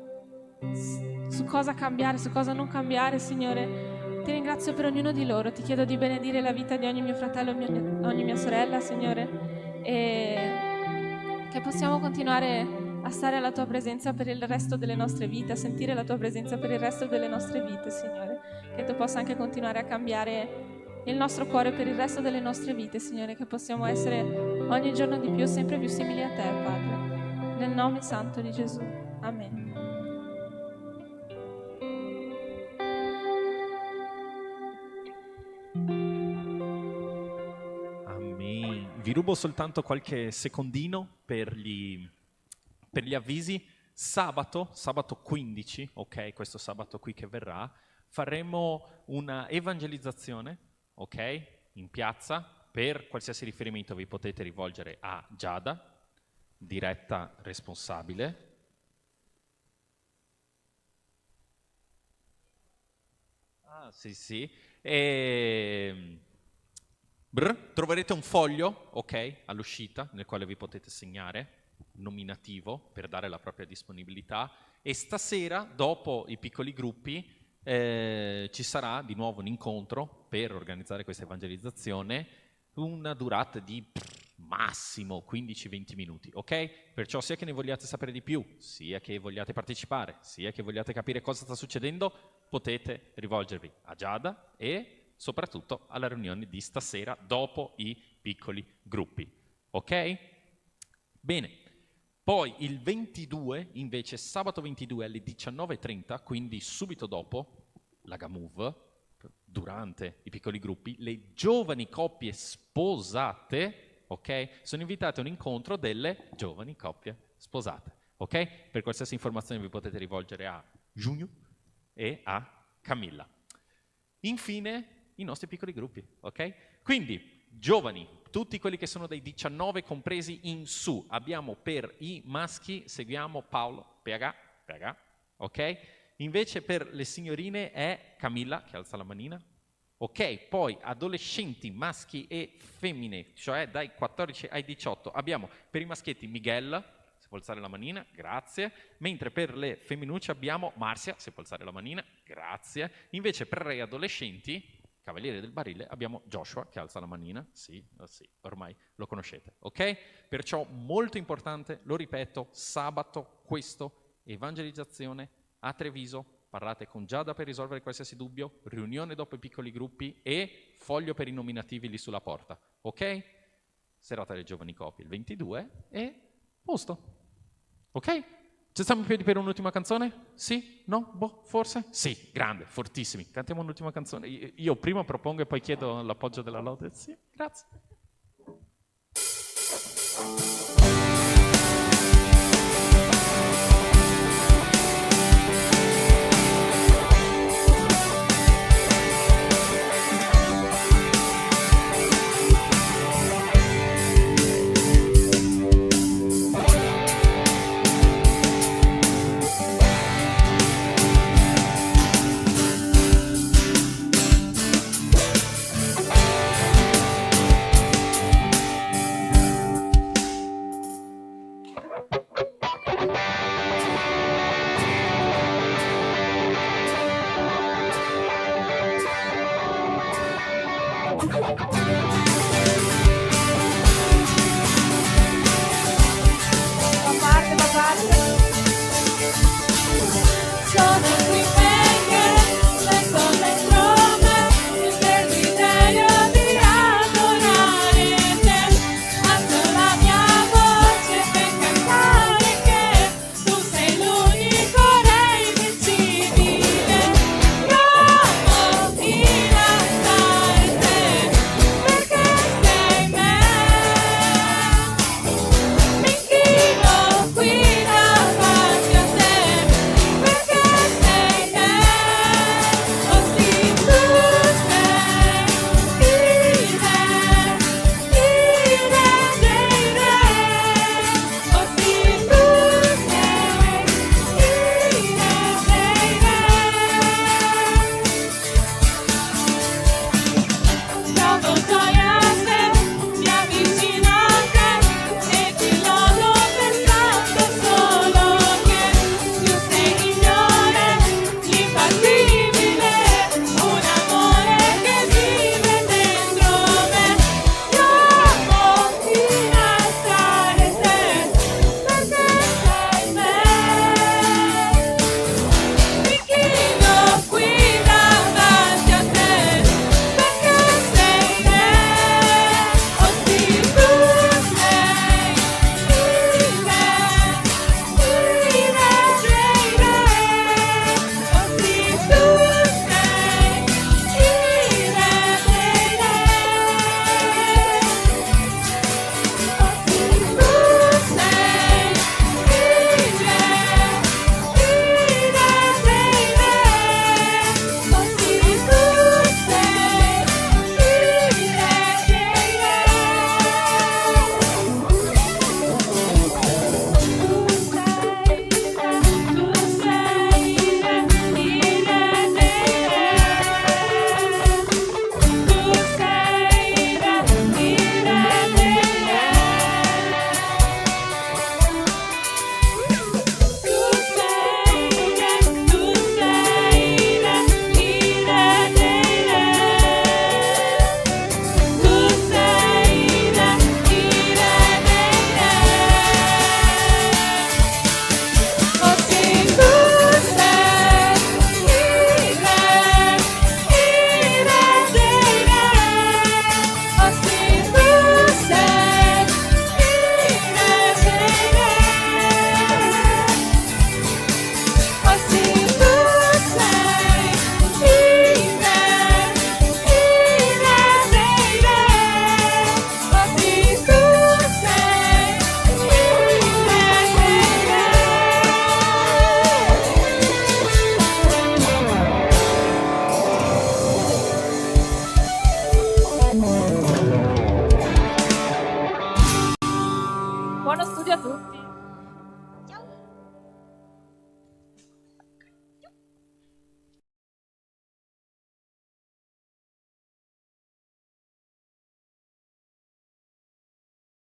cosa cambiare, su cosa non cambiare, Signore. Ti ringrazio per ognuno di loro. Ti chiedo di benedire la vita di ogni mio fratello, ogni mia sorella, Signore, e che possiamo continuare a stare alla tua presenza per il resto delle nostre vite, a sentire la tua presenza per il resto delle nostre vite, Signore. Che tu possa anche continuare a cambiare il nostro cuore per il resto delle nostre vite, Signore, che possiamo essere ogni giorno di più sempre più simili a te, Padre. Nel nome santo di Gesù. Amen. Amen. Vi rubo soltanto qualche secondino per gli avvisi. Sabato 15, ok, questo sabato qui che verrà, faremo una evangelizzazione, ok, in piazza. Per qualsiasi riferimento vi potete rivolgere a Giada, diretta responsabile. Ah, sì. Troverete un foglio, ok, all'uscita, nel quale vi potete segnare nominativo per dare la propria disponibilità, e stasera, dopo i piccoli gruppi, ci sarà di nuovo un incontro per organizzare questa evangelizzazione, una durata di massimo 15-20 minuti, ok? Perciò sia che ne vogliate sapere di più, sia che vogliate partecipare, sia che vogliate capire cosa sta succedendo, potete rivolgervi a Giada e soprattutto alla riunione di stasera dopo i piccoli gruppi, ok? Bene. Poi il 22, invece, sabato 22 alle 19:30, quindi subito dopo la Gamove, durante i piccoli gruppi, le giovani coppie sposate, ok, sono invitate a un incontro delle giovani coppie sposate, ok? Per qualsiasi informazione vi potete rivolgere a Giugno e a Camilla. Infine, i nostri piccoli gruppi, ok? Quindi, giovani, tutti quelli che sono dai 19 compresi in su. Abbiamo per i maschi, seguiamo Paolo, PH, ok? Invece per le signorine è Camilla, che alza la manina. Ok, poi adolescenti maschi e femmine, cioè dai 14 ai 18. Abbiamo per i maschietti Miguel, se può alzare la manina, grazie. Mentre per le femminucce abbiamo Marzia, se può alzare la manina, grazie. Invece per i adolescenti, Cavaliere del Barile, abbiamo Joshua che alza la manina, sì, ormai lo conoscete, ok? Perciò molto importante, lo ripeto, sabato questo, evangelizzazione a Treviso, parlate con Giada per risolvere qualsiasi dubbio, riunione dopo i piccoli gruppi e foglio per i nominativi lì sulla porta, ok? Serata delle giovani coppie il 22 e posto, ok? Ci stiamo in piedi per un'ultima canzone? Sì? No? Boh? Forse? Sì, grande, fortissimi. Cantiamo un'ultima canzone. Io prima propongo e poi chiedo l'appoggio della lode. Sì, grazie.